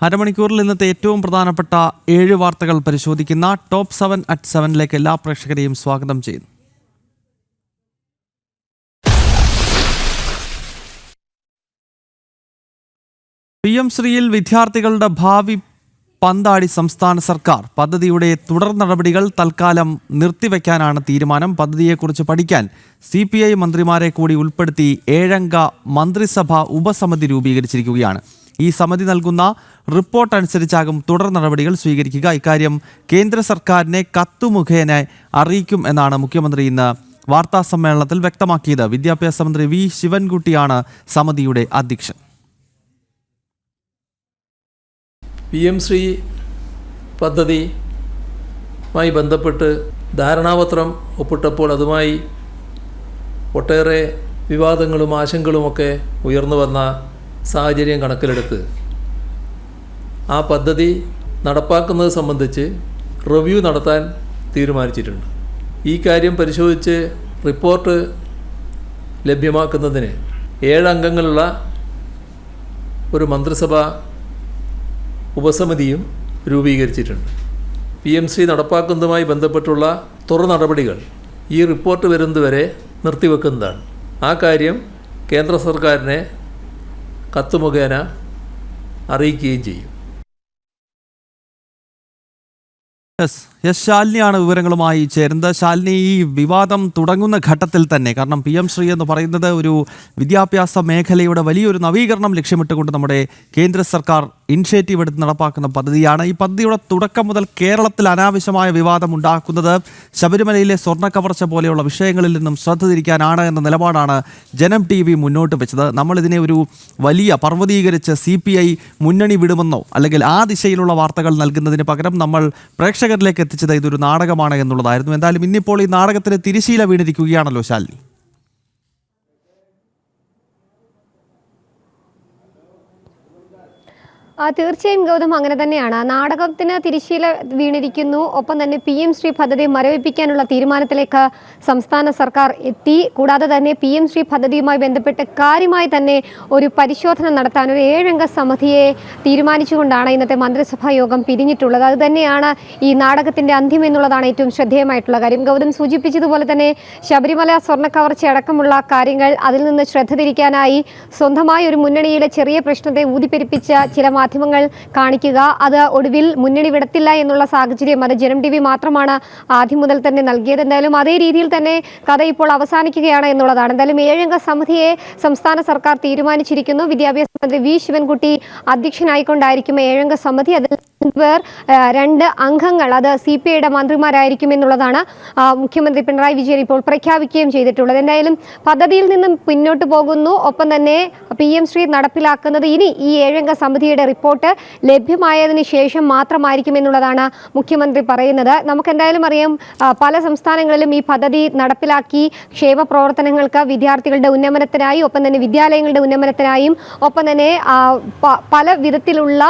അരമണിക്കൂറിൽ ഇന്നത്തെ ഏറ്റവും പ്രധാനപ്പെട്ട 7 വാർത്തകൾ പരിശോധിക്കുന്ന ടോപ്പ് 7 at 7 എല്ലാ പ്രേക്ഷകരെയും സ്വാഗതം ചെയ്യുന്നു. PM ശ്രീയിൽ വിദ്യാർത്ഥികളുടെ ഭാവി പന്താടി സംസ്ഥാന സർക്കാർ. പദ്ധതിയുടെ തുടർ നടപടികൾ തൽക്കാലം നിർത്തിവെക്കാനാണ് തീരുമാനം. പദ്ധതിയെക്കുറിച്ച് പഠിക്കാൻ CPI മന്ത്രിമാരെ കൂടി ഉൾപ്പെടുത്തി 7-അംഗ മന്ത്രിസഭ ഉപസമിതി രൂപീകരിച്ചിരിക്കുകയാണ്. ഈ സമിതി നൽകുന്ന റിപ്പോർട്ട് അനുസരിച്ചാകും തുടർ നടപടികൾ സ്വീകരിക്കുക. ഇക്കാര്യം കേന്ദ്ര സർക്കാരിനെ കത്തുമുഖേന അറിയിക്കും എന്നാണ് മുഖ്യമന്ത്രി ഇന്ന് വാർത്താ സമ്മേളനത്തിൽ വ്യക്തമാക്കിയത്. വിദ്യാഭ്യാസ മന്ത്രി V. ശിവൻകുട്ടിയാണ് സമിതിയുടെ അധ്യക്ഷൻ. PM ശ്രീ പദ്ധതിയുമായി ബന്ധപ്പെട്ട് ധാരണാപത്രം ഒപ്പിട്ടപ്പോൾ അതുമായി ഒട്ടേറെ വിവാദങ്ങളും ആശങ്കകളുമൊക്കെ ഉയർന്നു വന്ന സാഹചര്യം കണക്കിലെടുത്ത് ആ പദ്ധതി നടപ്പാക്കുന്നത് സംബന്ധിച്ച് റിവ്യൂ നടത്താൻ തീരുമാനിച്ചിട്ടുണ്ട്. ഈ കാര്യം പരിശോധിച്ച് റിപ്പോർട്ട് ലഭ്യമാക്കുന്നതിന് 7 അംഗങ്ങളുള്ള ഒരു മന്ത്രിസഭ ഉപസമിതിയും രൂപീകരിച്ചിട്ടുണ്ട്. PM ശ്രീ നടപ്പാക്കുന്നതുമായി ബന്ധപ്പെട്ടുള്ള തുടർ നടപടികൾ ഈ റിപ്പോർട്ട് വരുന്നതുവരെ നിർത്തിവെക്കുന്നതാണ്. ആ കാര്യം കേന്ദ്ര സർക്കാരിനെ കത്ത് മുഖേന അറിയിക്കുകയും ചെയ്യും. ശാലിനിയാണ് വിവരങ്ങളുമായി ചേരുന്നത്. ശാലിനി, ഈ വിവാദം തുടങ്ങുന്ന ഘട്ടത്തിൽ തന്നെ, കാരണം PM ശ്രീ എന്ന് പറയുന്നത് ഒരു വിദ്യാഭ്യാസ മേഖലയുടെ വലിയൊരു നവീകരണം ലക്ഷ്യമിട്ടുകൊണ്ട് നമ്മുടെ കേന്ദ്ര സർക്കാർ ഇനിഷ്യേറ്റീവ് എടുത്ത് നടപ്പാക്കുന്ന പദ്ധതിയാണ്. ഈ പദ്ധതിയുടെ തുടക്കം മുതൽ കേരളത്തിൽ അനാവശ്യമായ വിവാദം ഉണ്ടാക്കുന്നത് ശബരിമലയിലെ സ്വർണ്ണ കവർച്ച പോലെയുള്ള വിഷയങ്ങളിൽ നിന്നും ശ്രദ്ധ തിരിക്കാനാണ് എന്ന നിലപാടാണ് ജനം TV മുന്നോട്ട് വെച്ചത്. നമ്മളിതിനെ ഒരു വലിയ പർവ്വതീകരിച്ച് CPI മുന്നണി വിടുമെന്നോ അല്ലെങ്കിൽ ആ ദിശയിലുള്ള വാർത്തകൾ നൽകുന്നതിന് പകരം നമ്മൾ പ്രേക്ഷകരിലേക്ക് എത്തിച്ചത് ഇതൊരു നാടകമാണ് എന്നുള്ളതായിരുന്നു. എന്തായാലും ഇന്നിപ്പോൾ ഈ നാടകത്തിന് തിരശീല വീണിരിക്കുകയാണല്ലോ ശാലിനി. തീർച്ചയായും ഗൗതം, അങ്ങനെ തന്നെയാണ്. നാടകത്തിന് തിരശീല വീണിരിക്കുന്നു. ഒപ്പം തന്നെ PM ശ്രീ പദ്ധതി മരവിപ്പിക്കാനുള്ള തീരുമാനത്തിലേക്ക് സംസ്ഥാന സർക്കാർ എത്തി. കൂടാതെ തന്നെ PM ശ്രീ പദ്ധതിയുമായി ബന്ധപ്പെട്ട് കാര്യമായി തന്നെ ഒരു പരിശോധന നടത്താൻ ഒരു 7-അംഗ സമിതിയെ തീരുമാനിച്ചുകൊണ്ടാണ് ഇന്നത്തെ മന്ത്രിസഭാ യോഗം പിരിഞ്ഞിട്ടുള്ളത്. അത് തന്നെയാണ് ഈ നാടകത്തിന്റെ അന്ത്യം എന്നുള്ളതാണ് ഏറ്റവും ശ്രദ്ധേയമായിട്ടുള്ള കാര്യം. ഗൗതം സൂചിപ്പിച്ചതുപോലെ തന്നെ ശബരിമല സ്വർണ്ണക്കവർച്ച അടക്കമുള്ള കാര്യങ്ങൾ അതിൽ നിന്ന് ശ്രദ്ധ തിരിക്കാനായി സ്വന്തമായി ഒരു മുന്നണിയിലെ ചെറിയ പ്രശ്നത്തെ ഊതിപ്പെരിപ്പിച്ച ചില മാധ്യമങ്ങൾ കാണിക്കുക, അത് ഒടുവിൽ മുന്നണി വിടത്തില്ല എന്നുള്ള സാഹചര്യം അത് ജനം TV മാത്രമാണ് ആദ്യം മുതൽ തന്നെ നൽകിയത്. എന്തായാലും അതേ രീതിയിൽ തന്നെ കഥ ഇപ്പോൾ അവസാനിക്കുകയാണ് എന്നുള്ളതാണ്. എന്തായാലും 7-അംഗ സമിതിയെ സംസ്ഥാന സർക്കാർ തീരുമാനിച്ചിരിക്കുന്നു. വിദ്യാഭ്യാസ മന്ത്രി V. ശിവൻകുട്ടി അധ്യക്ഷനായിക്കൊണ്ടായിരിക്കും 7-അംഗ സമിതി. അതിൽ 2 അംഗങ്ങൾ അത് CPIയുടെ മന്ത്രിമാരായിരിക്കും എന്നുള്ളതാണ് മുഖ്യമന്ത്രി പിണറായി വിജയൻ ഇപ്പോൾ പ്രഖ്യാപിക്കുകയും ചെയ്തിട്ടുള്ളത്. എന്തായാലും പദ്ധതിയിൽ നിന്നും പിന്നോട്ട് പോകുന്നു. ഒപ്പം തന്നെ PM ശ്രീ നടപ്പിലാക്കുന്നത് ഇനി ഈ 7-അംഗ സമിതിയുടെ റിപ്പോർട്ട് ലഭ്യമായതിനു ശേഷം മാത്രമായിരിക്കും എന്നുള്ളതാണ് മുഖ്യമന്ത്രി പറയുന്നത്. നമുക്കെന്തായാലും അറിയാം, പല സംസ്ഥാനങ്ങളിലും ഈ പദ്ധതി നടപ്പിലാക്കി ക്ഷേമ പ്രവർത്തനങ്ങൾക്ക് വിദ്യാർത്ഥികളുടെ ഉന്നമനത്തിനായി, ഒപ്പം തന്നെ വിദ്യാലയങ്ങളുടെ ഉന്നമനത്തിനായും, ഒപ്പം തന്നെ പല വിധത്തിലുള്ള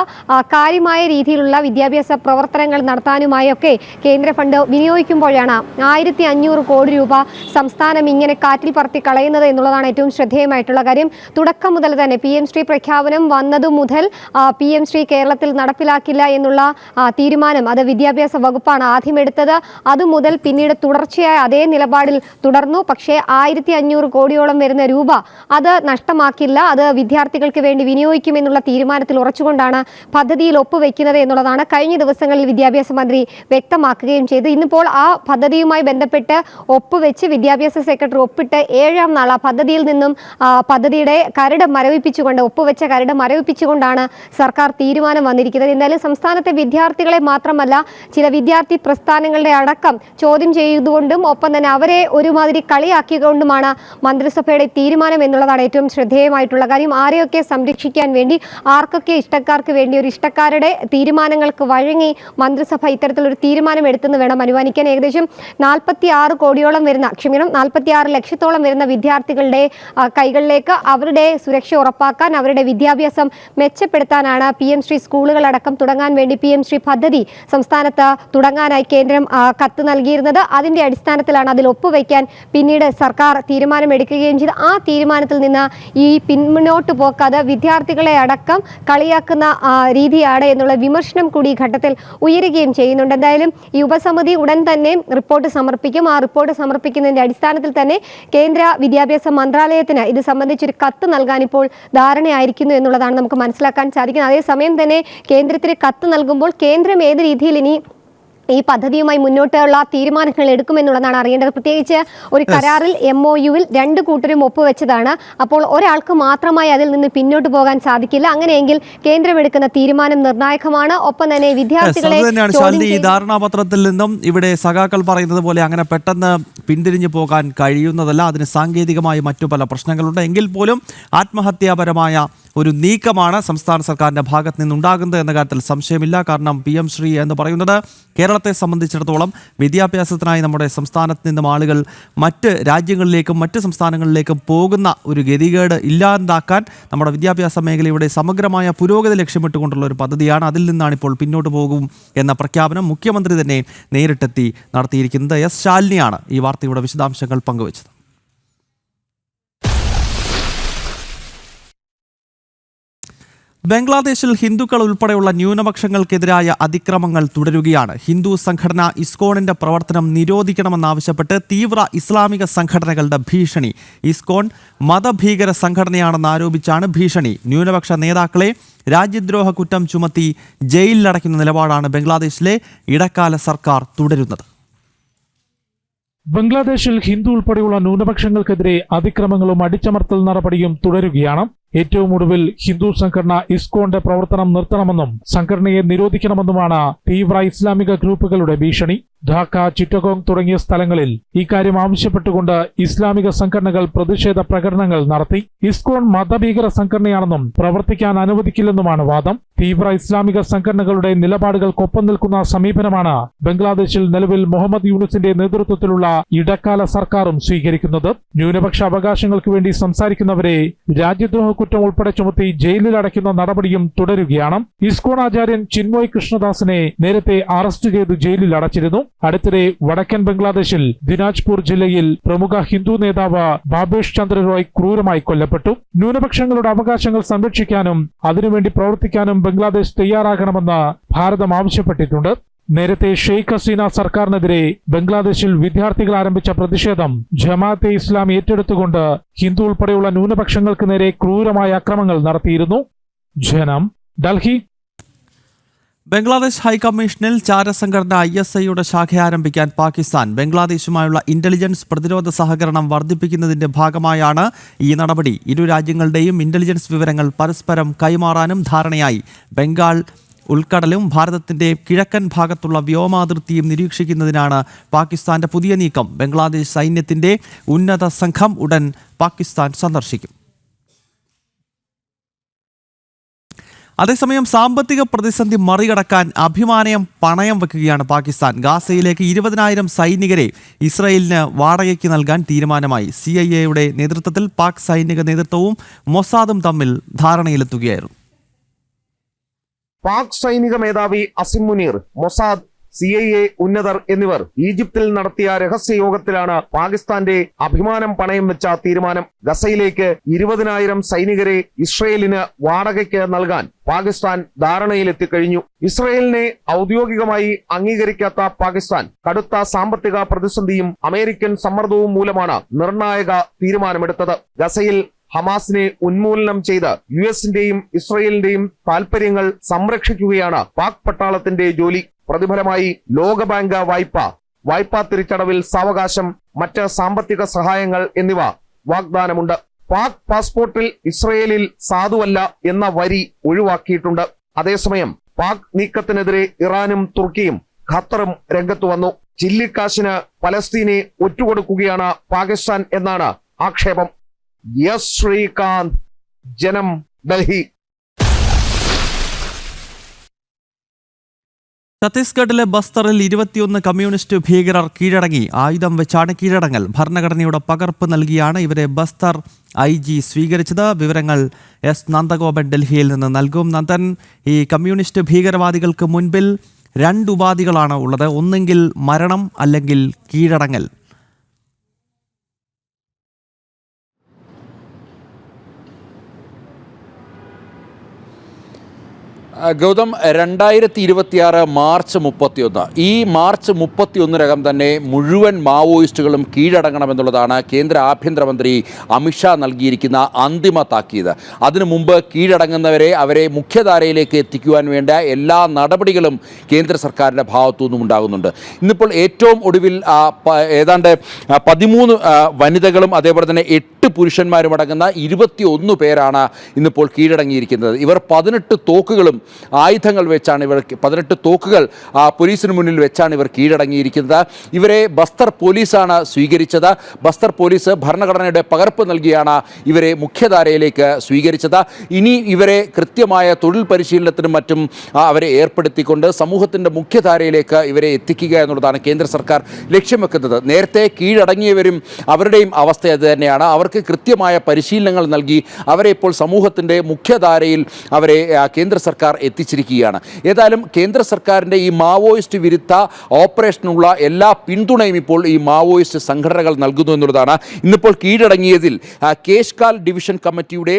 കാര്യമായ രീതിയിലുള്ള വിദ്യാഭ്യാസ പ്രവർത്തനങ്ങൾ നടത്താനുമായൊക്കെ കേന്ദ്ര ഫണ്ട് വിനിയോഗിക്കുമ്പോഴാണ് 1500 കോടി രൂപ സംസ്ഥാനം ഇങ്ങനെ കാറ്റിൽ പറത്തി കളയുന്നത് എന്നുള്ളതാണ് ഏറ്റവും ശ്രദ്ധേയമായിട്ടുള്ള കാര്യം. തുടക്കം മുതൽ തന്നെ PM ശ്രീ പ്രഖ്യാപനം വന്നതു മുതൽ PM ശ്രീ കേരളത്തിൽ നടപ്പിലാക്കില്ല എന്നുള്ള തീരുമാനം അത് വിദ്യാഭ്യാസ വകുപ്പാണ് ആദ്യം എടുത്തത്. അതുമുതൽ പിന്നീട് തുടർച്ചയായ അതേ നിലപാടിൽ തുടർന്നു. പക്ഷേ 1500 കോടിയോളം വരുന്ന രൂപ അത് നഷ്ടമാക്കില്ല, അത് വിദ്യാർത്ഥികൾക്ക് വേണ്ടി വിനിയോഗിക്കുമെന്നുള്ള തീരുമാനത്തിൽ ഉറച്ചുകൊണ്ടാണ് പദ്ധതിയിൽ ഒപ്പുവെക്കുന്നത് എന്നുള്ളതാണ് കഴിഞ്ഞ ദിവസങ്ങളിൽ വിദ്യാഭ്യാസ മന്ത്രി വ്യക്തമാക്കുകയും ചെയ്തു. ഇന്നിപ്പോൾ ആ പദ്ധതിയുമായി ബന്ധപ്പെട്ട് ഒപ്പുവെച്ച് വിദ്യാഭ്യാസ സെക്രട്ടറി ഒപ്പിട്ട് 7-ാം നാൾ ആ പദ്ധതിയിൽ നിന്നും പദ്ധതിയുടെ കരട് മരവിപ്പിച്ചുകൊണ്ട് ഒപ്പുവെച്ച കരട് മരവിപ്പിച്ചുകൊണ്ടാണ് സർക്കാർ തീരുമാനം വന്നിരിക്കുന്നത്. എന്തായാലും സംസ്ഥാനത്തെ വിദ്യാർത്ഥികളെ മാത്രമല്ല ചില വിദ്യാർത്ഥി പ്രസ്ഥാനങ്ങളുടെ അടക്കം ചോദ്യം ചെയ്തുകൊണ്ടും ഒപ്പം തന്നെ അവരെ ഒരുമാതിരി കളിയാക്കിക്കൊണ്ടുമാണ് മന്ത്രിസഭയുടെ തീരുമാനം എന്നുള്ളതാണ് ഏറ്റവും ശ്രദ്ധേയമായിട്ടുള്ള കാര്യം. ആരെയൊക്കെ സംരക്ഷിക്കാൻ വേണ്ടി, ആർക്കൊക്കെ ഇഷ്ടക്കാർക്ക് വേണ്ടി ഒരു ഇഷ്ടക്കാരുടെ തീരുമാനങ്ങൾക്ക് വഴങ്ങി മന്ത്രിസഭ ഇത്തരത്തിലൊരു തീരുമാനം എടുത്തെന്ന് വേണം അനുമാനിക്കാൻ. ഏകദേശം 46 കോടിയോളം വരുന്ന 46 ലക്ഷത്തോളം വരുന്ന വിദ്യാർത്ഥികളുടെ കൈകളിലേക്ക് അവരുടെ സുരക്ഷ ഉറപ്പാക്കാൻ, അവരുടെ വിദ്യാഭ്യാസം മെച്ചപ്പെടുത്താൻ പശ്ചാത്തലത്തിലാണ് PM ശ്രീ സ്കൂളുകളടക്കം തുടങ്ങാൻ വേണ്ടി PM ശ്രീ പദ്ധതി സംസ്ഥാനത്ത് തുടങ്ങാനായി കേന്ദ്രം കത്ത് നൽകിയിരുന്നത്. അതിന്റെ അടിസ്ഥാനത്തിലാണ് അതിൽ ഒപ്പുവയ്ക്കാൻ പിന്നീട് സർക്കാർ തീരുമാനമെടുക്കുകയും ചെയ്തു. ആ തീരുമാനത്തിൽ നിന്ന് ഈ പിന്നോട്ട് പോക്കാതെ വിദ്യാർത്ഥികളെ അടക്കം കളിയാക്കുന്ന രീതിയാണ് എന്നുള്ള വിമർശനം കൂടി ഈ ഘട്ടത്തിൽ ഉയരുകയും ചെയ്യുന്നുണ്ട്. എന്തായാലും ഈ ഉപസമിതി ഉടൻ തന്നെ റിപ്പോർട്ട് സമർപ്പിക്കും. ആ റിപ്പോർട്ട് സമർപ്പിക്കുന്നതിന്റെ അടിസ്ഥാനത്തിൽ തന്നെ കേന്ദ്ര വിദ്യാഭ്യാസ മന്ത്രാലയത്തിന് ഇത് സംബന്ധിച്ചൊരു കത്ത് നൽകാൻ ഇപ്പോൾ ധാരണയായിരിക്കുന്നു എന്നുള്ളതാണ് നമുക്ക് മനസ്സിലാക്കാൻ സാധിക്കുന്നത്. അതേസമയം തന്നെ കേന്ദ്രത്തിന് കത്ത് നൽകുമ്പോൾ കേന്ദ്രം ഏത് രീതിയിൽ ഇനി ഈ പദ്ധതിയുമായി മുന്നോട്ടുള്ള തീരുമാനങ്ങൾ എടുക്കുമെന്നുള്ളതാണ് അറിയേണ്ടത്. പ്രത്യേകിച്ച് ഒരു കരാറിൽ MOUവിൽ രണ്ട് കൂട്ടരും ഒപ്പുവെച്ചതാണ്. അപ്പോൾ ഒരാൾക്ക് മാത്രമായി അതിൽ നിന്ന് പിന്നോട്ട് പോകാൻ സാധിക്കില്ല. അങ്ങനെയെങ്കിൽ കേന്ദ്രം എടുക്കുന്ന തീരുമാനം നിർണായകമാണ്. ഒപ്പം തന്നെ വിദ്യാർത്ഥികളെ ഈ ധാരണാപത്രത്തിൽ നിന്നും ഇവിടെ സഖാക്കൾ പറയുന്നത് പോലെ അങ്ങനെ പെട്ടെന്ന് പിന്തിരിഞ്ഞു പോകാൻ കഴിയുന്നതല്ല. അതിന് സാങ്കേതികമായി മറ്റു പല പ്രശ്നങ്ങളുണ്ട്. എങ്കിൽ പോലും ആത്മഹത്യാപരമായ ഒരു നീക്കമാണ് സംസ്ഥാന സർക്കാരിൻ്റെ ഭാഗത്ത് നിന്നുണ്ടാകുന്നത് എന്ന കാര്യത്തിൽ സംശയമില്ല. കാരണം PM ശ്രീ എന്ന് പറയുന്നത് കേരളത്തെ സംബന്ധിച്ചിടത്തോളം വിദ്യാഭ്യാസത്തിനായി നമ്മുടെ സംസ്ഥാനത്ത് നിന്നും ആളുകൾ മറ്റ് രാജ്യങ്ങളിലേക്കും മറ്റ് സംസ്ഥാനങ്ങളിലേക്കും പോകുന്ന ഒരു ഗതികേട് ഇല്ലാതാക്കാൻ നമ്മുടെ വിദ്യാഭ്യാസ മേഖലയുടെ സമഗ്രമായ പുരോഗതി ലക്ഷ്യമിട്ടുകൊണ്ടുള്ള ഒരു പദ്ധതിയാണ്. അതിൽ നിന്നാണ് ഇപ്പോൾ പിന്നോട്ട് പോകും എന്ന പ്രഖ്യാപനം മുഖ്യമന്ത്രി തന്നെ നേരിട്ടെത്തി നടത്തിയിരിക്കുന്നത്. S. ശാലിനിയാണ് ഈ വാർത്തയുടെ വിശദാംശങ്ങൾ പങ്കുവച്ചത്. ബംഗ്ലാദേശിൽ ഹിന്ദുക്കൾ ഉൾപ്പെടെയുള്ള ന്യൂനപക്ഷങ്ങൾക്കെതിരായ അതിക്രമങ്ങൾ തുടരുകയാണ്. ഹിന്ദു സംഘടന ഇസ്കോണിന്റെ പ്രവർത്തനം നിരോധിക്കണമെന്നാവശ്യപ്പെട്ട് തീവ്ര ഇസ്ലാമിക സംഘടനകളുടെ ഭീഷണി. ഇസ്കോൺ മതഭീകര സംഘടനയാണെന്ന് ആരോപിച്ചാണ് ഭീഷണി. ന്യൂനപക്ഷ നേതാക്കളെ രാജ്യദ്രോഹ കുറ്റം ചുമത്തി ജയിലിലടയ്ക്കുന്ന നിലപാടാണ് ബംഗ്ലാദേശിലെ ഇടക്കാല സർക്കാർ തുടരുന്നത്. ബംഗ്ലാദേശിൽ ഹിന്ദു ഉൾപ്പെടെയുള്ള ന്യൂനപക്ഷങ്ങൾക്കെതിരെ അതിക്രമങ്ങളും അടിച്ചമർത്തൽ നടപടിയും തുടരുകയാണ്. ഏറ്റവും ഒടുവിൽ ഹിന്ദു സംഘടന ഇസ്കോന്റെ പ്രവർത്തനം നിർത്തണമെന്നും സംഘടനയെ നിരോധിക്കണമെന്നുമാണ് തീവ്ര ഇസ്ലാമിക ഗ്രൂപ്പുകളുടെ ഭീഷണി. ധാക്ക, ചിറ്റഗോങ് തുടങ്ങിയ സ്ഥലങ്ങളിൽ ഇക്കാര്യം ആവശ്യപ്പെട്ടുകൊണ്ട് ഇസ്ലാമിക സംഘടനകൾ പ്രതിഷേധ പ്രകടനങ്ങൾ നടത്തി. ഇസ്കോൺ മതഭീകര സംഘടനയാണെന്നും പ്രവർത്തിക്കാൻ അനുവദിക്കില്ലെന്നുമാണ് വാദം. തീവ്ര ഇസ്ലാമിക സംഘടനകളുടെ നിലപാടുകൾക്കൊപ്പം നിൽക്കുന്ന സമീപനമാണ് ബംഗ്ലാദേശിൽ നിലവിൽ മുഹമ്മദ് യൂനുസിന്റെ നേതൃത്വത്തിലുള്ള ഇടക്കാല സർക്കാരും സ്വീകരിക്കുന്നത്. ന്യൂനപക്ഷ അവകാശങ്ങൾക്ക് വേണ്ടി സംസാരിക്കുന്നവരെ രാജ്യദ്രോഹ കുറ്റം ഉൾപ്പെടെ ചുമത്തി ജയിലിൽ അടയ്ക്കുന്ന നടപടിയും തുടരുകയാണ്. ഇസ്കോൺ ആചാര്യൻ ചിന്മോയ് കൃഷ്ണദാസിനെ നേരത്തെ അറസ്റ്റ് ചെയ്ത് ജയിലിൽ അടച്ചിരുന്നു. അടുത്തിടെ വടക്കൻ ബംഗ്ലാദേശിൽ ദിനാജ്പൂർ ജില്ലയിൽ പ്രമുഖ ഹിന്ദു നേതാവ് ഭാബേഷ് ചന്ദ്ര റോയ് ക്രൂരമായി കൊല്ലപ്പെട്ടു. ന്യൂനപക്ഷങ്ങളുടെ അവകാശങ്ങൾ സംരക്ഷിക്കാനും അതിനുവേണ്ടി പ്രവർത്തിക്കാനും ബംഗ്ലാദേശ് തയ്യാറാകണമെന്ന് ഭാരതം ആവശ്യപ്പെട്ടിട്ടുണ്ട്. നേരത്തെ ഷെയ്ഖ് ഹസീന സർക്കാരിനെതിരെ ബംഗ്ലാദേശിൽ വിദ്യാർത്ഥികൾ ആരംഭിച്ച പ്രതിഷേധം ജമാഅത്തെ ഇസ്ലാം ഏറ്റെടുത്തുകൊണ്ട് ഹിന്ദു ഉൾപ്പെടെയുള്ള ന്യൂനപക്ഷങ്ങൾക്ക് നേരെ ക്രൂരമായ അക്രമങ്ങൾ നടത്തിയിരുന്നു. ജനം, ഡൽഹി. ബംഗ്ലാദേശ് ഹൈക്കമ്മീഷനിൽ ചാരസംഘടന ISIയുടെ ശാഖ ആരംഭിക്കാൻ പാകിസ്ഥാൻ. ബംഗ്ലാദേശുമായുള്ള ഇന്റലിജൻസ് പ്രതിരോധ സഹകരണം വർദ്ധിപ്പിക്കുന്നതിന്റെ ഭാഗമായാണ് ഈ നടപടി. ഇരു രാജ്യങ്ങളുടെയും ഇന്റലിജൻസ് വിവരങ്ങൾ പരസ്പരം കൈമാറാനും ധാരണയായി. ബംഗാൾ ഉൾക്കടലും ഭാരതത്തിന്റെ കിഴക്കൻ ഭാഗത്തുള്ള വ്യോമാതിർത്തിയും നിരീക്ഷിക്കുന്നതിനാണ് പാകിസ്ഥാന്റെ പുതിയ നീക്കം. ബംഗ്ലാദേശ് സൈന്യത്തിന്റെ ഉന്നത സംഘം ഉടൻ പാകിസ്ഥാൻ സന്ദർശിക്കും. അതേസമയം സാമ്പത്തിക പ്രതിസന്ധി മറികടക്കാൻ അഭിമാനം പണയം വെക്കുകയാണ് പാകിസ്ഥാൻ. ഗാസയിലേക്ക് 20,000 സൈനികരെ ഇസ്രയേലിന് വാടകയ്ക്ക് നൽകാൻ തീരുമാനമായി. CIA നേതൃത്വത്തിൽ പാക് സൈനിക നേതൃത്വവും മൊസാദും തമ്മിൽ ധാരണയിലെത്തുകയായിരുന്നു. പാക് സൈനിക മേധാവി അസിം മുനീർ, മൊസാദ്, CIA ഉന്നതർ എന്നിവർ ഈജിപ്തിൽ നടത്തിയ രഹസ്യയോഗത്തിലാണ് പാകിസ്ഥാന്റെ അഭിമാനം പണയം വെച്ച തീരുമാനം. ഗസയിലേക്ക് 20,000 സൈനികരെ ഇസ്രയേലിന് വാടകയ്ക്ക് നൽകാൻ പാകിസ്ഥാൻ ധാരണയിലെത്തിക്കഴിഞ്ഞു. ഇസ്രയേലിനെ ഔദ്യോഗികമായി അംഗീകരിക്കാത്ത പാകിസ്ഥാൻ കടുത്ത സാമ്പത്തിക പ്രതിസന്ധിയും അമേരിക്കൻ സമ്മർദ്ദവും മൂലമാണ് നിർണായക തീരുമാനമെടുത്തത്. ഗസയിൽ ഹമാസിനെ ഉന്മൂലനം ചെയ്ത് US-ന്റെയും ഇസ്രയേലിന്റെയും താൽപര്യങ്ങൾ സംരക്ഷിക്കുകയാണ് പാക് പട്ടാളത്തിന്റെ ജോലി. പ്രതിഫലമായി ലോകബാങ്ക് വായ്പാ തിരിച്ചടവിൽ സാവകാശം, മറ്റ് സാമ്പത്തിക സഹായങ്ങൾ എന്നിവ വാഗ്ദാനമുണ്ട്. പാക് പാസ്പോർട്ടിൽ ഇസ്രയേലിൽ സാധുവല്ല എന്ന വരി ഒഴിവാക്കിയിട്ടുണ്ട്. അതേസമയം പാക് നീക്കത്തിനെതിരെ ഇറാനും തുർക്കിയും ഖത്തറും രംഗത്തു വന്നു. ചില്ലിക്കാശിന് പലസ്തീനെ ഒറ്റുകൊടുക്കുകയാണ് പാകിസ്ഥാൻ എന്നാണ് ആക്ഷേപം. എസ് ശ്രീകാന്ത്, ജനം, ഡൽഹി. ഛത്തീസ്ഗഡിലെ ബസ്തറിൽ 21 കമ്മ്യൂണിസ്റ്റ് ഭീകരർ കീഴടങ്ങി. ആയുധം വെച്ചാണ് കീഴടങ്ങൽ. ഭരണഘടനയുടെ പകർപ്പ് നൽകിയാണ് ഇവരെ ബസ്തർ IG സ്വീകരിച്ചത്. വിവരങ്ങൾ S. നന്ദഗോപൻ ഡൽഹിയിൽ നിന്ന് നൽകും. നന്ദൻ, ഈ കമ്മ്യൂണിസ്റ്റ് ഭീകരവാദികൾക്ക് മുൻപിൽ 2 ഉപാധികളാണ് ഉള്ളത്. ഒന്നെങ്കിൽ മരണം, അല്ലെങ്കിൽ കീഴടങ്ങൽ. ഗൗതം, 2026 മാർച്ച് 31. ഈ മാർച്ച് 31-നകം തന്നെ മുഴുവൻ മാവോയിസ്റ്റുകളും കീഴടങ്ങണമെന്നുള്ളതാണ് കേന്ദ്ര ആഭ്യന്തരമന്ത്രി അമിത്ഷാ നൽകിയിരിക്കുന്ന അന്തിമ താക്കീത്. അതിനു മുമ്പ് കീഴടങ്ങുന്നവരെ അവരെ മുഖ്യധാരയിലേക്ക് എത്തിക്കുവാൻ വേണ്ട എല്ലാ നടപടികളും കേന്ദ്ര സർക്കാരിൻ്റെ ഭാഗത്തു നിന്നും ഉണ്ടാകുന്നുണ്ട്. ഇന്നിപ്പോൾ ഏറ്റവും ഒടുവിൽ ഏതാണ്ട് 13 വനിതകളും അതേപോലെ തന്നെ 8 പുരുഷന്മാരും അടങ്ങുന്ന 21 പേരാണ് ഇന്നിപ്പോൾ കീഴടങ്ങിയിരിക്കുന്നത്. ഇവർ 18 തോക്കുകളും ആയുധങ്ങൾ വെച്ചാണ് 18 തോക്കുകൾ പോലീസിന് മുന്നിൽ വെച്ചാണ് ഇവർ കീഴടങ്ങിയിരിക്കുന്നത്. ഇവരെ ബസ്തർ പോലീസാണ് സ്വീകരിച്ചത്. ബസ്തർ പോലീസ് ഭരണഘടനയുടെ പകർപ്പ് നൽകിയാണ് ഇവരെ മുഖ്യധാരയിലേക്ക് സ്വീകരിച്ചത്. ഇനി ഇവരെ കൃത്യമായ തൊഴിൽ പരിശീലനത്തിനും മറ്റും അവരെ ഏർപ്പെടുത്തിക്കൊണ്ട് സമൂഹത്തിൻ്റെ മുഖ്യധാരയിലേക്ക് ഇവരെ എത്തിക്കുക എന്നുള്ളതാണ് കേന്ദ്ര സർക്കാർ ലക്ഷ്യം വെക്കുന്നത്. നേരത്തെ കീഴടങ്ങിയവരും അവരുടെയും അവസ്ഥ അത് തന്നെയാണ്. അവർക്ക് കൃത്യമായ പരിശീലനങ്ങൾ നൽകി അവരെ ഇപ്പോൾ സമൂഹത്തിൻ്റെ മുഖ്യധാരയിൽ അവരെ കേന്ദ്ര സർക്കാർ എത്തിച്ചിരിക്കുകയാണ്. ഏതായാലും കേന്ദ്ര സർക്കാരിൻ്റെ ഈ മാവോയിസ്റ്റ് വിരുദ്ധ ഓപ്പറേഷനുള്ള എല്ലാ പിന്തുണയും ഇപ്പോൾ ഈ മാവോയിസ്റ്റ് സംഘടനകൾ നൽകുന്നു എന്നുള്ളതാണ്. ഇന്നിപ്പോൾ കീഴടങ്ങിയതിൽ കേഷ്കാൽ ഡിവിഷൻ കമ്മിറ്റിയുടെ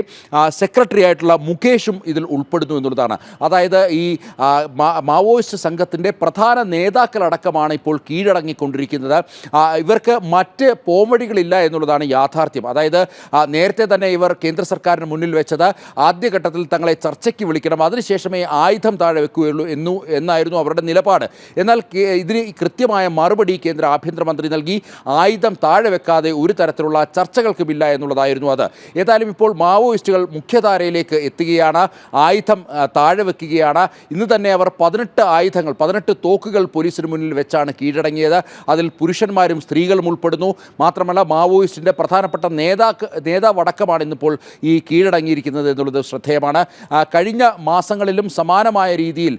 സെക്രട്ടറി ആയിട്ടുള്ള മുകേഷും ഇതിൽ ഉൾപ്പെടുന്നു എന്നുള്ളതാണ്. അതായത് ഈ മാവോയിസ്റ്റ് സംഘത്തിൻ്റെ പ്രധാന നേതാക്കളടക്കമാണ് ഇപ്പോൾ കീഴടങ്ങിക്കൊണ്ടിരിക്കുന്നത്. ഇവർക്ക് മറ്റ് പോംവഴികളില്ല എന്നുള്ളതാണ് യാഥാർത്ഥ്യം. അതായത് നേരത്തെ തന്നെ ഇവർ കേന്ദ്ര സർക്കാരിന് മുന്നിൽ വെച്ചത് ആദ്യഘട്ടത്തിൽ തങ്ങളെ ചർച്ചയ്ക്ക് വിളിക്കണം, അതിനുശേഷമേ ആയുധം താഴെ വെക്കുകയുള്ളൂ എന്നായിരുന്നു അവരുടെ നിലപാട്. എന്നാൽ ഇതിന് കൃത്യമായ മറുപടി കേന്ദ്ര ആഭ്യന്തരമന്ത്രി നൽകി. ആയുധം താഴെ വെക്കാതെ ഒരു തരത്തിലുള്ള ചർച്ചകൾക്കുമില്ല എന്നുള്ളതായിരുന്നു അത്. ഏതായാലും ഇപ്പോൾ മാവോയിസ്റ്റുകൾ മുഖ്യധാരയിലേക്ക് എത്തുകയാണ്, ആയുധം താഴെ വെക്കുകയാണ്. ഇന്ന് തന്നെ അവർ 18 തോക്കുകൾ പോലീസിന് മുന്നിൽ വെച്ചാണ് കീഴടങ്ങിയത്. അതിൽ പുരുഷന്മാരും സ്ത്രീകളും ഉൾപ്പെടുന്നു. മാത്രമല്ല മാവോയിസ്റ്റിൻ്റെ പ്രധാനപ്പെട്ട നേതാവടക്കമാണ് ഇന്നിപ്പോൾ ഈ കീഴടങ്ങിയിരിക്കുന്നത് എന്നുള്ളത് ശ്രദ്ധേയമാണ്. കഴിഞ്ഞ മാസങ്ങളിലും സമാനമായ രീതിയിൽ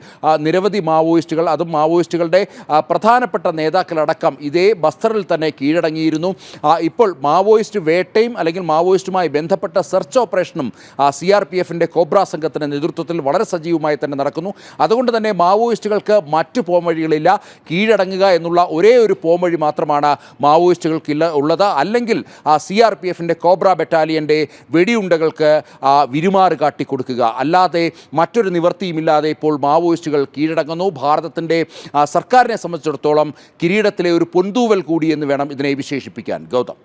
നിരവധി മാവോയിസ്റ്റുകൾ, അതും മാവോയിസ്റ്റുകളുടെ പ്രധാനപ്പെട്ട നേതാക്കളടക്കം ഇതേ ബസ്തറിൽ തന്നെ കീഴടങ്ങിയിരുന്നു. ഇപ്പോൾ മാവോയിസ്റ്റ് വേട്ടയും അല്ലെങ്കിൽ മാവോയിസ്റ്റുമായി ബന്ധപ്പെട്ട സെർച്ച് ഓപ്പറേഷനും CRPFൻ്റെ കോബ്ര സംഘത്തിൻ്റെ നേതൃത്വത്തിൽ വളരെ സജീവമായി തന്നെ നടക്കുന്നു. അതുകൊണ്ട് തന്നെ മാവോയിസ്റ്റുകൾക്ക് മറ്റു പോംവഴികളില്ല. കീഴടങ്ങുക എന്നുള്ള ഒരേ ഒരു പോംവഴി മാത്രമാണ് മാവോയിസ്റ്റുകൾക്ക് ഉള്ളത്. അല്ലെങ്കിൽ CRPFൻ്റെ കോബ്ര ബറ്റാലിയൻ്റെ വെടിയുണ്ടകൾക്ക് വിരുമാറ് കാട്ടിക്കൊടുക്കുക, അല്ലാതെ മറ്റൊരു നിവൃത്തിയുമില്ലാതെ ഇപ്പോൾ മാവോയിസ്റ്റുകൾ കീഴടങ്ങുന്നു. ഭാരതത്തിൻ്റെ സർക്കാരിനെ സംബന്ധിച്ചിടത്തോളം കിരീടത്തിലെ ഒരു പൊന്തൂവൽ കൂടി എന്ന് വേണം ഇതിനെ വിശേഷിപ്പിക്കാൻ. ഗൗതം,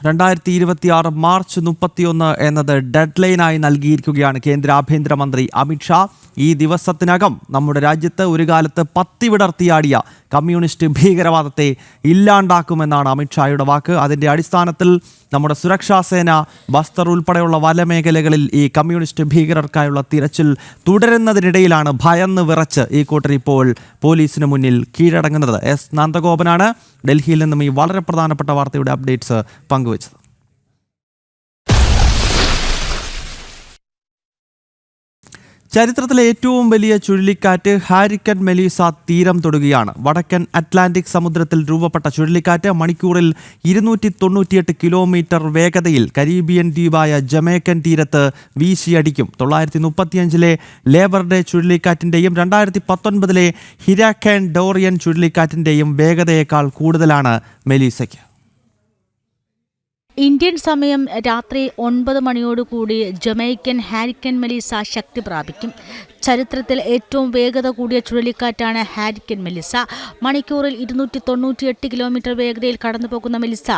2026 മാർച്ച് 31 എന്നത് ഡെഡ് ലൈനായി നൽകിയിരിക്കുകയാണ് കേന്ദ്ര ആഭ്യന്തരമന്ത്രി അമിത്ഷാ. ഈ ദിവസത്തിനകം നമ്മുടെ രാജ്യത്ത് ഒരു കാലത്ത് പത്തിവിടർത്തിയാടിയ കമ്മ്യൂണിസ്റ്റ് ഭീകരവാദത്തെ ഇല്ലാണ്ടാക്കുമെന്നാണ് അമിത്ഷായുടെ വാക്ക്. അതിൻ്റെ അടിസ്ഥാനത്തിൽ നമ്മുടെ സുരക്ഷാ സേന ബസ്തർ ഉൾപ്പെടെയുള്ള വനമേഖലകളിൽ ഈ കമ്മ്യൂണിസ്റ്റ് ഭീകരർക്കായുള്ള തിരച്ചിൽ തുടരുന്നതിനിടയിലാണ് ഭയന്ന് വിറച്ച് ഈ കൂട്ടർ ഇപ്പോൾ പോലീസിന് മുന്നിൽ കീഴടങ്ങുന്നത്. S. നന്ദഗോപനാണ് ഡൽഹിയിൽ നിന്നും ഈ വളരെ പ്രധാനപ്പെട്ട വാർത്തയുടെ അപ്ഡേറ്റ്സ് പങ്കുവച്ചത്. ചരിത്രത്തിലെ ഏറ്റവും വലിയ ചുഴലിക്കാറ്റ് ഹാരിക്കൻ മെലീസ തീരം തൊടുകയാണ്. വടക്കൻ അറ്റ്ലാന്റിക് സമുദ്രത്തിൽ രൂപപ്പെട്ട ചുഴലിക്കാറ്റ് മണിക്കൂറിൽ 298 കിലോമീറ്റർ വേഗതയിൽ കരീബിയൻ ദ്വീപായ ജമൈക്കൻ തീരത്ത് വീശിയടിക്കും. 1935-ലെ ലേബർ ഡേ ചുഴലിക്കാറ്റിൻ്റെയും 2019-ലെ ഹിരാക്കൻ ഡോറിയൻ ചുഴലിക്കാറ്റിൻ്റെയും വേഗതയേക്കാൾ കൂടുതലാണ് മെലീസയ്ക്ക്. ഇന്ത്യൻ സമയം രാത്രി 9 മണിയോടുകൂടി ജമൈക്കൻ ഹാരിക്കൻ മെലീസ ശക്തി പ്രാപിക്കും. ചരിത്രത്തിൽ ഏറ്റവും വേഗത കൂടിയ ചുഴലിക്കാറ്റാണ് ഹാരിക്കൻ മെലിസ. മണിക്കൂറിൽ 298 കിലോമീറ്റർ വേഗതയിൽ കടന്നുപോകുന്ന Melissa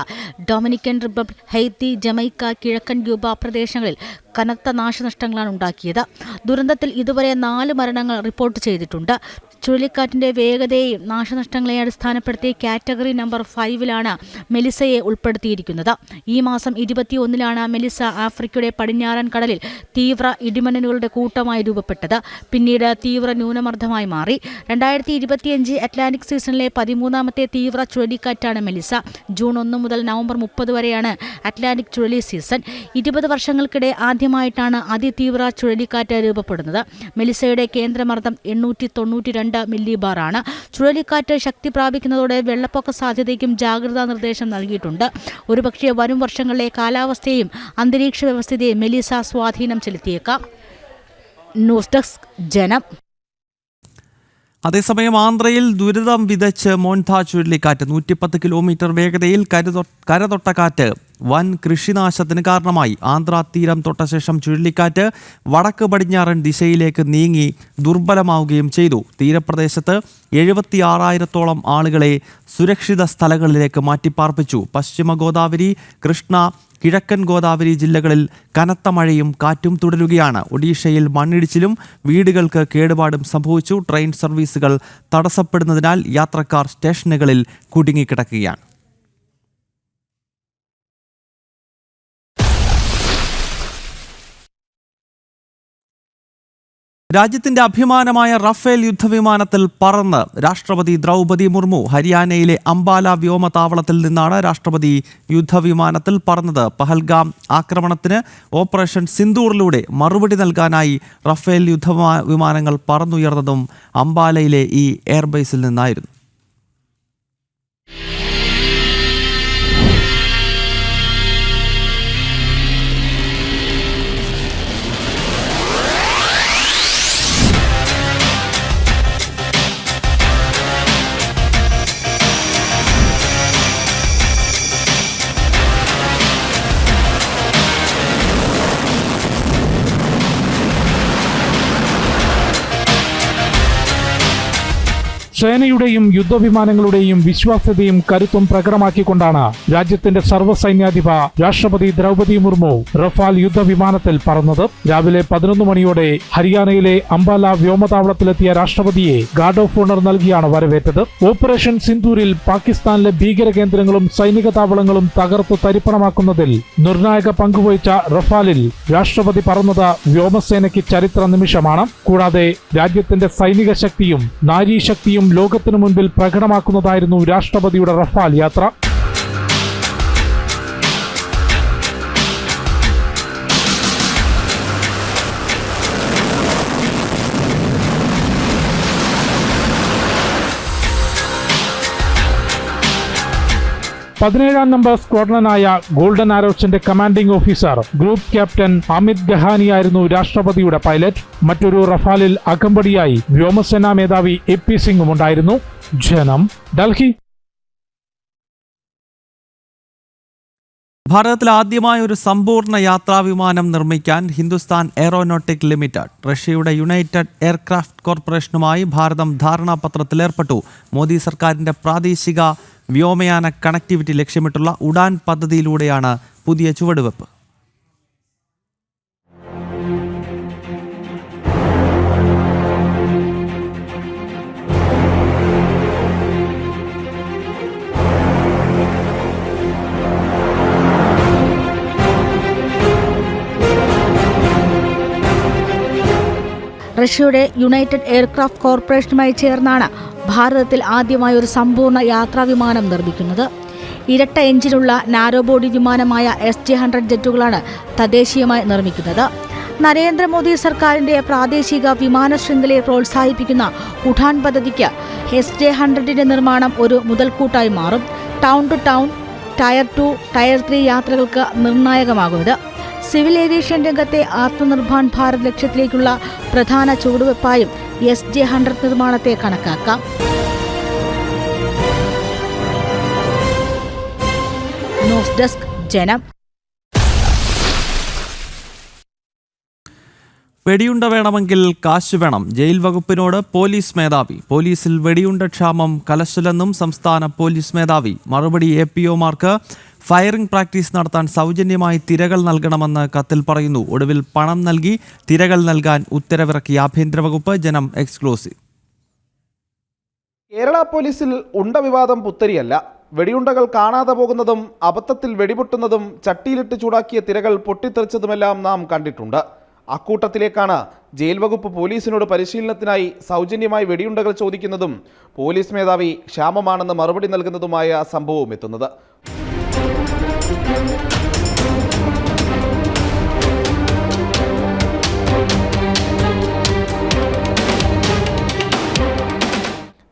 Dominican republic, Haiti, Jamaica, കിഴക്കൻ ക്യൂബ പ്രദേശങ്ങളിൽ കനത്ത നാശനഷ്ടങ്ങളാണ് ഉണ്ടാക്കിയത്. ദുരന്തത്തിൽ ഇതുവരെ 4 മരണങ്ങൾ റിപ്പോർട്ട് ചെയ്തിട്ടുണ്ട്. ചുഴലിക്കാറ്റിൻ്റെ വേഗതയെയും നാശനഷ്ടങ്ങളെയും അടിസ്ഥാനപ്പെടുത്തി കാറ്റഗറി നമ്പർ 5-ലാണ് മെലിസയെ ഉൾപ്പെടുത്തിയിരിക്കുന്നത്. ഈ മാസം 21-ലാണ് മെലിസ ആഫ്രിക്കയുടെ പടിഞ്ഞാറൻ കടലിൽ തീവ്ര ഇടിമിന്നലുകളുടെ കൂട്ടമായി രൂപപ്പെട്ടത്. പിന്നീട് തീവ്ര ന്യൂനമർദ്ദമായി മാറി. 2025 അറ്റ്ലാന്റിക് സീസണിലെ 13ാമത്തെ തീവ്ര ചുഴലിക്കാറ്റാണ് മെലിസ. ജൂൺ 1 മുതൽ നവംബർ 30 വരെയാണ് അറ്റ്ലാന്റിക് ചുഴലി സീസൺ. 20 വർഷങ്ങൾക്കിടെ ആദ്യമായിട്ടാണ് അതിതീവ്ര ചുഴലിക്കാറ്റ് രൂപപ്പെടുന്നത്. മെലിസയുടെ കേന്ദ്രമർദ്ദം 892 മില്ലിബാർ ആണ്. ചുഴലിക്കാറ്റ് ശക്തി പ്രാപിക്കുന്നതോടെ വെള്ളപ്പൊക്ക സാധ്യതയ്ക്കും ജാഗ്രതാ നിർദ്ദേശം നൽകിയിട്ടുണ്ട്. ഒരുപക്ഷെ വരും വർഷങ്ങളിലെ കാലാവസ്ഥയെയും അന്തരീക്ഷ വ്യവസ്ഥയെയും മെലിസ സ്വാധീനം ചെലുത്തിയേക്കാം. ന്യൂസ് ഡെസ്ക് ജനം. അതേസമയം ആന്ധ്രയിൽ ദുരിതം വിതച്ച് മോൺത ചുഴലിക്കാറ്റ് 110 കിലോമീറ്റർ വേഗതയിൽ കരതൊട്ട കാറ്റ് വൻ കൃഷിനാശത്തിന് കാരണമായി. ആന്ധ്ര തീരം തൊട്ട ശേഷം ചുഴലിക്കാറ്റ് വടക്ക് പടിഞ്ഞാറൻ ദിശയിലേക്ക് നീങ്ങി ദുർബലമാവുകയും ചെയ്തു. തീരപ്രദേശത്ത് 76,000-ഓളം ആളുകളെ സുരക്ഷിത സ്ഥലങ്ങളിലേക്ക് മാറ്റിപ്പാർപ്പിച്ചു. പശ്ചിമ ഗോദാവരി, കൃഷ്ണ, കിഴക്കൻ ഗോദാവരി ജില്ലകളിൽ കനത്ത മഴയും കാറ്റും തുടരുകയാണ്. ഒഡീഷയിൽ മണ്ണിടിച്ചിലും വീടുകൾക്ക് കേടുപാടും സംഭവിച്ചു. ട്രെയിൻ സർവീസുകൾ തടസ്സപ്പെടുന്നതിനാൽ യാത്രക്കാർ സ്റ്റേഷനുകളിൽ കുടുങ്ങിക്കിടക്കുകയാണ്. രാജ്യത്തിന്റെ അഭിമാനമായ റഫേൽ യുദ്ധവിമാനത്തിൽ പറന്ന് രാഷ്ട്രപതി ദ്രൗപദി മുർമു. ഹരിയാനയിലെ അംബാല വ്യോമതാവളത്തിൽ നിന്നാണ് രാഷ്ട്രപതി യുദ്ധവിമാനത്തിൽ പറന്നത്. പഹൽഗാം ആക്രമണത്തിന് ഓപ്പറേഷൻ സിന്ദൂറിലൂടെ മറുപടി നൽകാനായി റഫേൽ യുദ്ധവിമാനങ്ങൾ പറന്നുയർന്നതും അംബാലയിലെ ഈ എയർബേസിൽ നിന്നായിരുന്നു. സേനയുടെയും യുദ്ധവിമാനങ്ങളുടെയും വിശ്വാസ്യതയും കരുത്തും പ്രകടമാക്കിക്കൊണ്ടാണ് രാജ്യത്തിന്റെ സർവ്വസൈന്യാധിപ രാഷ്ട്രപതി ദ്രൗപദി മുർമു റഫാൽ യുദ്ധവിമാനത്തിൽ പറന്നത്. രാവിലെ 11 മണിയോടെ ഹരിയാനയിലെ അംബാല വ്യോമതാവളത്തിലെത്തിയ രാഷ്ട്രപതിയെ ഗാർഡ് ഓഫ് ഓണർ നൽകിയാണ് വരവേറ്റത്. ഓപ്പറേഷൻ സിന്ദൂരിൽ പാകിസ്ഥാനിലെ ഭീകര കേന്ദ്രങ്ങളും സൈനിക താവളങ്ങളും തകർത്ത് തരിപ്പണമാക്കുന്നതിൽ നിർണായക പങ്കുവഹിച്ച റഫാലിൽ രാഷ്ട്രപതി പറന്നത് വ്യോമസേനയ്ക്ക് ചരിത്ര നിമിഷമാണ്. കൂടാതെ രാജ്യത്തിന്റെ സൈനിക ശക്തിയും നാരീശക്തിയും ലോകത്തിനു മുൻപിൽ പ്രകടമാക്കുന്നതായിരുന്നു രാഷ്ട്രപതിയുടെ റഫാൽ യാത്ര. പതിനേഴാം നമ്പർ സ്ക്വാഡ്രനായ ഗോൾഡൻ ആരോസിന്റെ commanding officer group captain Amit ഗഹാനിയായിരുന്നു രാഷ്ട്രപതിയുടെ പൈലറ്റ്. മറ്റൊരു റഫാലിൽ അകമ്പടിയായി വ്യോമസേനാ മേധാവി AP സിംഗും ഉണ്ടായിരുന്നു. ജനം, ഡൽഹി. ഭാരതത്തിൽ ആദ്യമായ ഒരു സമ്പൂർണ്ണ യാത്രാവിമാനം നിർമ്മിക്കാൻ ഹിന്ദുസ്ഥാൻ എയറോനോട്ടിക് ലിമിറ്റഡ് റഷ്യയുടെ യുണൈറ്റഡ് എയർക്രാഫ്റ്റ് കോർപ്പറേഷനുമായി ഭാരതം ധാരണാപത്രത്തിലേർപ്പെട്ടു. മോദി സർക്കാരിന്റെ പ്രാദേശിക വ്യോമയാന കണക്ടിവിറ്റി ലക്ഷ്യമിട്ടുള്ള ഉഡാൻ പദ്ധതിയിലൂടെയാണ് പുതിയ ചുവടുവെപ്പ്. റഷ്യയുടെ യുണൈറ്റഡ് എയർക്രാഫ്റ്റ് കോർപ്പറേഷനുമായി ചേർന്നാണ് ഭാരതത്തിൽ ആദ്യമായി ഒരു സമ്പൂർണ്ണ യാത്രാവിമാനം നിർമ്മിക്കുന്നത്. ഇരട്ട എഞ്ചിനുള്ള നാരോബോഡി വിമാനമായ SJ-100 ജെറ്റുകളാണ് തദ്ദേശീയമായി നിർമ്മിക്കുന്നത്. നരേന്ദ്രമോദി സർക്കാരിന്റെ പ്രാദേശിക വിമാന ശൃംഖലയെ പ്രോത്സാഹിപ്പിക്കുന്ന ഉഡാൻ പദ്ധതിക്ക് SJ-100ന്റെ നിർമ്മാണം ഒരു മുതൽക്കൂട്ടായി മാറും. Town to town, tier 2, tier 3 യാത്രകൾക്ക് നിർണായകമാകുന്നത്. സിവിൽ ഏവിയേഷൻ രംഗത്തെ ആത്മനിർഭർ ഭാരത് ലക്ഷ്യത്തിലേക്കുള്ള പ്രധാന ചുവടുവെപ്പായും SJ-100 നിർമ്മാണത്തെ കണക്കാക്കാം. ന്യൂസ് ഡെസ്ക് ജനം. വെടിയുണ്ട വേണമെങ്കിൽ കാശ് വേണം. ജയിൽ വകുപ്പിനോട് പോലീസ് മേധാവി. പോലീസിൽ വെടിയുണ്ട ക്ഷാമം കലശലെന്നും സംസ്ഥാന പോലീസ് മേധാവി. മറുപടി APOമാർക്ക് ഫയറിംഗ് പ്രാക്ടീസ് നടത്താൻ സൗജന്യമായി തിരകൾ നൽകണമെന്ന് കത്തിൽ പറയുന്നു. ഒടുവിൽ പണം നൽകി തിരകൾ നൽകാൻ ഉത്തരവിറക്കിയ ആഭ്യന്തര വകുപ്പ്. ജനം എക്സ്ക്ലൂസീവ്. കേരള പോലീസിൽ ഉണ്ട വിവാദം പുത്തരിയല്ല. വെടിയുണ്ടകൾ കാണാതെ പോകുന്നതും അബദ്ധത്തിൽ വെടിപൊട്ടുന്നതും ചട്ടിയിലിട്ട് ചൂടാക്കിയ തിരകൾ പൊട്ടിത്തെറിച്ചതുമെല്ലാം നാം കണ്ടിട്ടുണ്ട്. അക്കൂട്ടത്തിലേക്കാണ് ജയിൽ വകുപ്പ് പോലീസിനോട് പരിശീലനത്തിനായി സൗജന്യമായി വെടിയുണ്ടകൾ ചോദിക്കുന്നതും പോലീസ് മേധാവി ക്ഷാമമാണെന്ന് മറുപടി നൽകുന്നതുമായ സംഭവവും എത്തുന്നത്.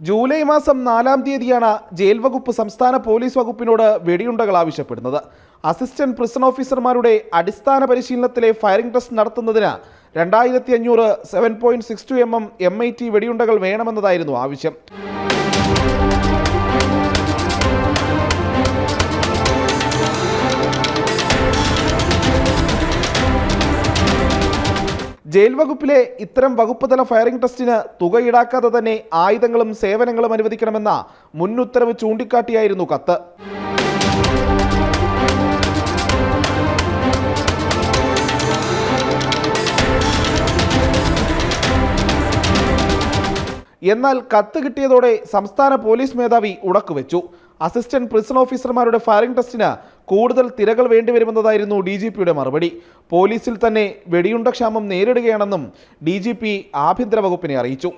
ജൂലൈ മാസം 4-ാം തീയതിയാണ് ജയിൽ വകുപ്പ് സംസ്ഥാന പോലീസ് വകുപ്പിനോട് വെടിയുണ്ടകൾ ആവശ്യപ്പെടുന്നത്. അസിസ്റ്റന്റ് പ്രിസൺ ഓഫീസർമാരുടെ അടിസ്ഥാന പരിശീലനത്തിലെ ഫയറിംഗ് ടെസ്റ്റ് നടത്തുന്നതിന് 2500 7.62 mm M80 വെടിയുണ്ടകൾ വേണമെന്നതായിരുന്നു ആവശ്യം. ജയിൽ വകുപ്പിലെ ഇത്തരം വകുപ്പുതല ഫയറിംഗ് ടെസ്റ്റിന് തുക ഈടാക്കാതെ തന്നെ ആയുധങ്ങളും സേവനങ്ങളും അനുവദിക്കണമെന്ന മുൻ ഉത്തരവ് ചൂണ്ടിക്കാട്ടിയായിരുന്നു കത്ത്. എന്നാൽ കത്ത് കിട്ടിയതോടെ സംസ്ഥാന പോലീസ് മേധാവി ഉടക്കുവെച്ചു. അസിസ്റ്റന്റ് പ്രിസൺ ഓഫീസർമാരുടെ ഫയറിംഗ് ടെസ്റ്റിന് കൂടുതൽ തിരകൾ വേണ്ടിവരുമെന്നതായിരുന്നു DGPയുടെ മറുപടി. പോലീസിൽ തന്നെ വെടിയുണ്ട ക്ഷാമം നേരിടുകയാണെന്നും DGP ആഭ്യന്തര വകുപ്പിനെ അറിയിച്ചു.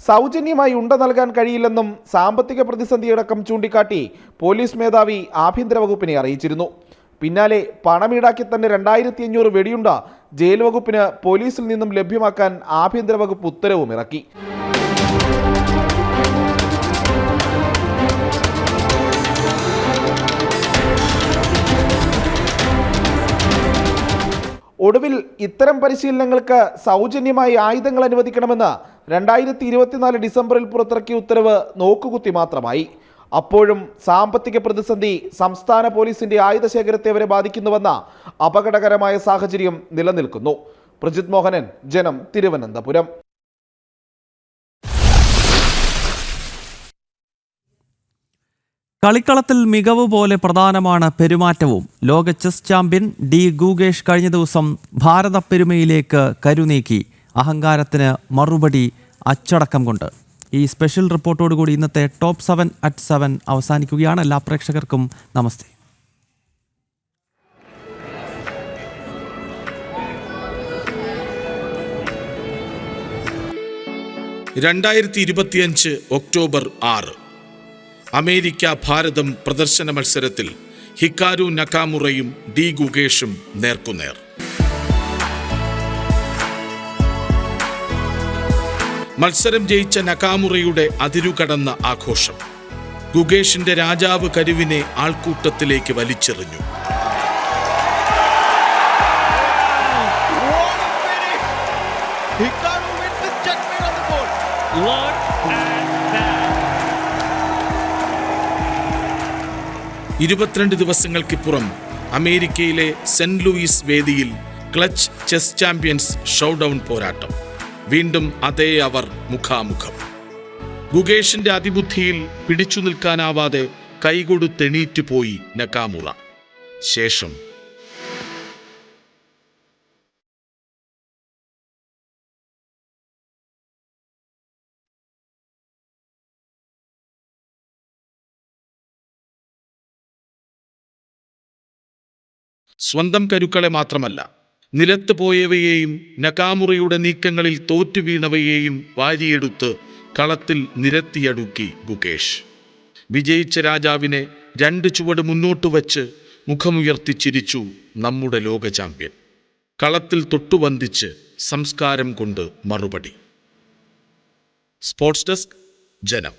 സൗജന്യമായി ഉണ്ട നൽകാൻ കഴിയില്ലെന്നും സാമ്പത്തിക പ്രതിസന്ധിയടക്കം ചൂണ്ടിക്കാട്ടി പോലീസ് മേധാവി ആഭ്യന്തര വകുപ്പിനെ അറിയിച്ചിരുന്നു. പിന്നാലെ പണമീടാക്കി തന്നെ 2500 വെടിയുണ്ട ജയിൽ വകുപ്പിന് പോലീസിൽ നിന്നും ലഭ്യമാക്കാൻ ആഭ്യന്തര വകുപ്പ് ഉത്തരവും ഇറക്കി. ഒടുവിൽ ഇത്തരം പരിശീലനങ്ങൾക്ക് സൗജന്യമായി ആയുധങ്ങൾ അനുവദിക്കണമെന്ന് 2024 ഡിസംബറിൽ പുറത്തിറക്കിയ ഉത്തരവ് നോക്കുകുത്തി മാത്രമായി. അപ്പോഴും സാമ്പത്തിക പ്രതിസന്ധി സംസ്ഥാന പോലീസിന്റെ ആയുധശേഖരത്തെ വരെ ബാധിക്കുന്നുവെന്ന അപകടകരമായ സാഹചര്യം നിലനിൽക്കുന്നു. പ്രജിത് മോഹനൻ, ജനം, തിരുവനന്തപുരം. കളിക്കളത്തിൽ മികവ് പോലെ പ്രധാനമാണ് പെരുമാറ്റവും. ലോക ചെസ് ചാമ്പ്യൻ ഡി ഗുകേഷ് കഴിഞ്ഞ ദിവസം ഭാരത പെരുമയിലേക്ക് കരുനീക്കി. അഹങ്കാരത്തിന് മറുപടി അച്ചടക്കം കൊണ്ട്. ഈ സ്പെഷ്യൽ റിപ്പോർട്ടോടുകൂടി ഇന്നത്തെ ടോപ്പ് 7 at 7 അവസാനിക്കുകയാണ്. എല്ലാ പ്രേക്ഷകർക്കും നമസ്തേ. 2025 ഒക്ടോബർ 6 അമേരിക്ക ഭാരതം പ്രദർശന മത്സരത്തിൽ ഹിക്കാരു നകാമുറയും ഡി ഗുകേഷും നേർക്കുനേർ. മത്സരം ജയിച്ച നകാമുറയുടെ അതിരുകടന്ന ആഘോഷം. ഗുകേഷിന്റെ രാജാവ് കരുവിനെ ആൾക്കൂട്ടത്തിലേക്ക് വലിച്ചെറിഞ്ഞു. ഇരുപത്തിരണ്ട് ദിവസങ്ങൾക്കിപ്പുറം അമേരിക്കയിലെ സെന്റ് ലൂയിസ് വേദിയിൽ ക്ലച്ച് ചെസ് ചാമ്പ്യൻസ് ഷോഡൌൺ പോരാട്ടം. വീണ്ടും അതേ അവർ മുഖാമുഖം. ഗുകേഷിന്റെ അതിബുദ്ധിയിൽ പിടിച്ചു നിൽക്കാനാവാതെ കൈകൊടുത്തെണീറ്റു പോയി നകാമുറ. ശേഷം സ്വന്തം കരുക്കളെ മാത്രമല്ല, നിലത്ത് പോയവയെയും നകാമുറയുടെ നീക്കങ്ങളിൽ തോറ്റു വീണവയെയും വാരിയെടുത്ത് കളത്തിൽ നിരത്തിയടുക്കി ഗുകേഷ്. വിജയിച്ച രാജാവിനെ 2 ചുവട് മുന്നോട്ട് വച്ച് മുഖമുയർത്തി ചിരിച്ചു നമ്മുടെ ലോക ചാമ്പ്യൻ. കളത്തിൽ തൊട്ടുവന്ദിച്ച് സംസ്കാരം കൊണ്ട് മറുപടി. സ്പോർട്സ് ഡെസ്ക്, ജനം.